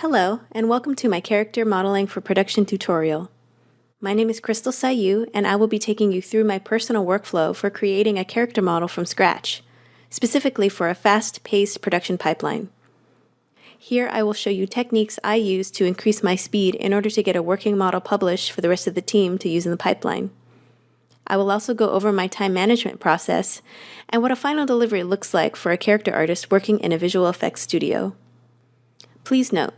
Hello, and welcome to my Character Modeling for Production tutorial. My name is Crystal Sayu, and I will be taking you through my personal workflow for creating a character model from scratch, specifically for a fast-paced production pipeline. Here I will show you techniques I use to increase my speed in order to get a working model published for the rest of the team to use in the pipeline. I will also go over my time management process and what a final delivery looks like for a character artist working in a visual effects studio. Please note,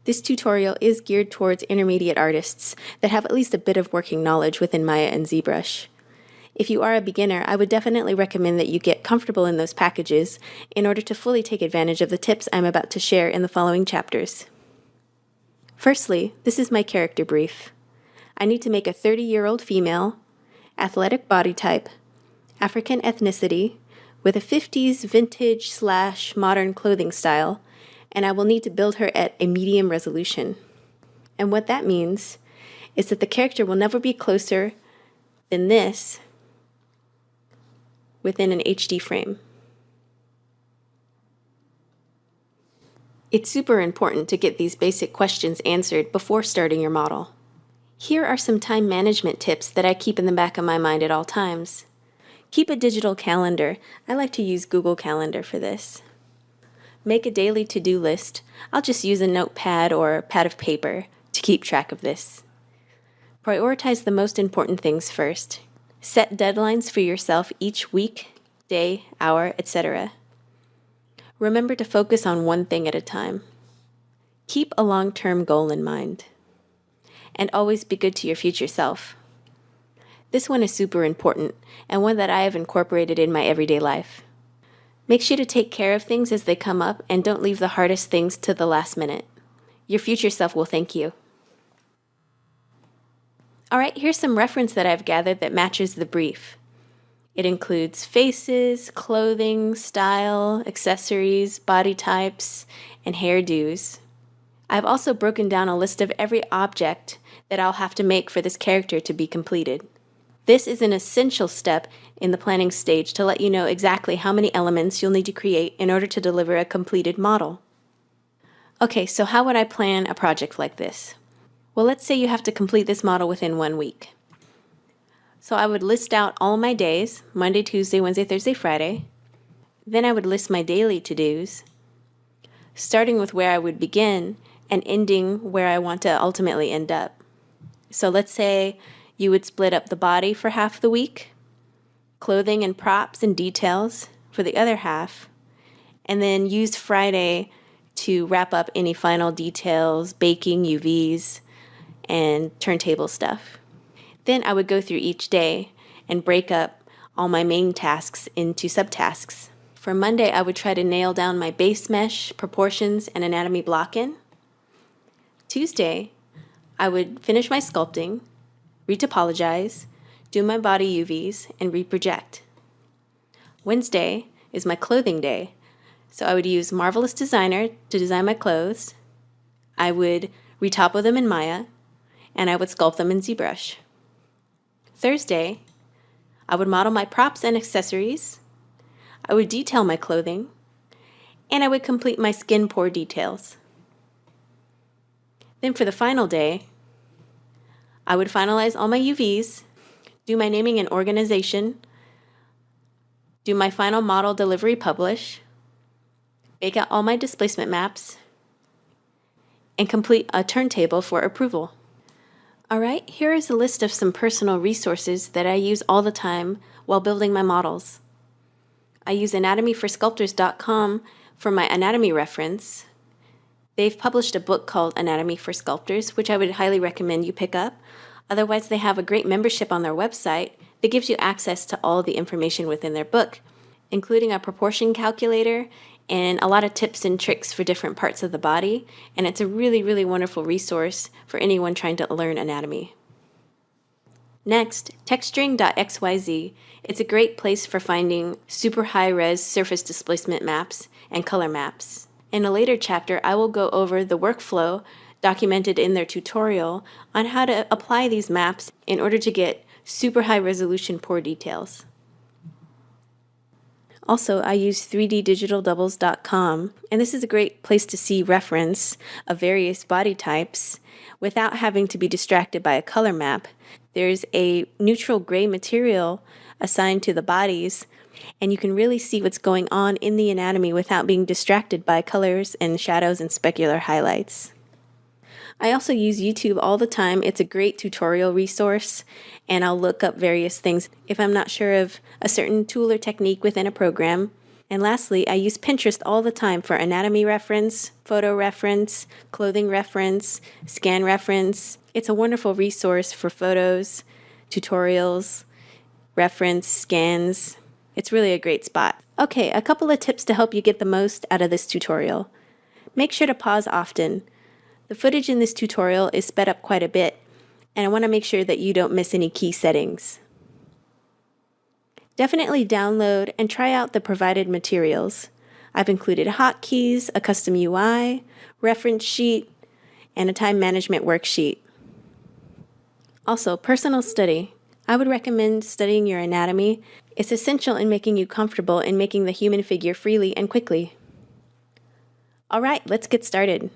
this tutorial is geared towards intermediate artists that have at least a bit of working knowledge within Maya and ZBrush. If you are a beginner, I would definitely recommend that you get comfortable in those packages in order to fully take advantage of the tips I'm about to share in the following chapters. Firstly, this is my character brief. I need to make a 30-year-old female, athletic body type, African ethnicity, with a 50s vintage/modern clothing style, and I will need to build her at a medium resolution. And what that means is that the character will never be closer than this within an HD frame. It's super important to get these basic questions answered before starting your model. Here are some time management tips that I keep in the back of my mind at all times. Keep a digital calendar. I like to use Google Calendar for this. Make a daily to-do list. I'll just use a notepad or a pad of paper to keep track of this. Prioritize the most important things first. Set deadlines for yourself each week, day, hour, etc. Remember to focus on one thing at a time. Keep a long-term goal in mind. And always be good to your future self. This one is super important and one that I have incorporated in my everyday life. Make sure to take care of things as they come up and don't leave the hardest things to the last minute. Your future self will thank you. Alright, here's some reference that I've gathered that matches the brief. It includes faces, clothing, style, accessories, body types, and hairdos. I've also broken down a list of every object that I'll have to make for this character to be completed. This is an essential step in the planning stage to let you know exactly how many elements you'll need to create in order to deliver a completed model. Okay, so how would I plan a project like this? Well, let's say you have to complete this model within 1 week. So I would list out all my days, Monday, Tuesday, Wednesday, Thursday, Friday. Then I would list my daily to-dos, starting with where I would begin and ending where I want to ultimately end up. So let's say you would split up the body for half the week, clothing and props and details for the other half, and then use Friday to wrap up any final details, baking, UVs, and turntable stuff. Then I would go through each day and break up all my main tasks into subtasks. For Monday, I would try to nail down my base mesh, proportions, and anatomy block-in. Tuesday, I would finish my sculpting, retopologize, do my body UVs, and reproject. Wednesday is my clothing day, so I would use Marvelous Designer to design my clothes. I would retopo them in Maya, and I would sculpt them in ZBrush. Thursday, I would model my props and accessories. I would detail my clothing, and I would complete my skin pore details. Then for the final day, I would finalize all my UVs, do my naming and organization, do my final model delivery publish, bake out all my displacement maps, and complete a turntable for approval. Alright, here is a list of some personal resources that I use all the time while building my models. I use anatomyforsculptors.com for my anatomy reference. They've published a book called Anatomy for Sculptors, which I would highly recommend you pick up. Otherwise, they have a great membership on their website that gives you access to all the information within their book, including a proportion calculator and a lot of tips and tricks for different parts of the body. And it's a really, really wonderful resource for anyone trying to learn anatomy. Next, texturing.xyz. It's a great place for finding super high-res surface displacement maps and color maps. In a later chapter, I will go over the workflow documented in their tutorial on how to apply these maps in order to get super high resolution pore details. Also, I use 3ddigitaldoubles.com, and this is a great place to see reference of various body types without having to be distracted by a color map. There's a neutral gray material assigned to the bodies, and you can really see what's going on in the anatomy without being distracted by colors and shadows and specular highlights. I also use YouTube all the time. It's a great tutorial resource, and I'll look up various things if I'm not sure of a certain tool or technique within a program. And lastly, I use Pinterest all the time for anatomy reference, photo reference, clothing reference, scan reference. It's a wonderful resource for photos, tutorials, reference, scans. It's really a great spot. Okay, a couple of tips to help you get the most out of this tutorial. Make sure to pause often. The footage in this tutorial is sped up quite a bit, and I want to make sure that you don't miss any key settings. Definitely download and try out the provided materials. I've included hotkeys, a custom UI, reference sheet, and a time management worksheet. Also, personal study. I would recommend studying your anatomy. It's essential in making you comfortable in making the human figure freely and quickly. All right, let's get started.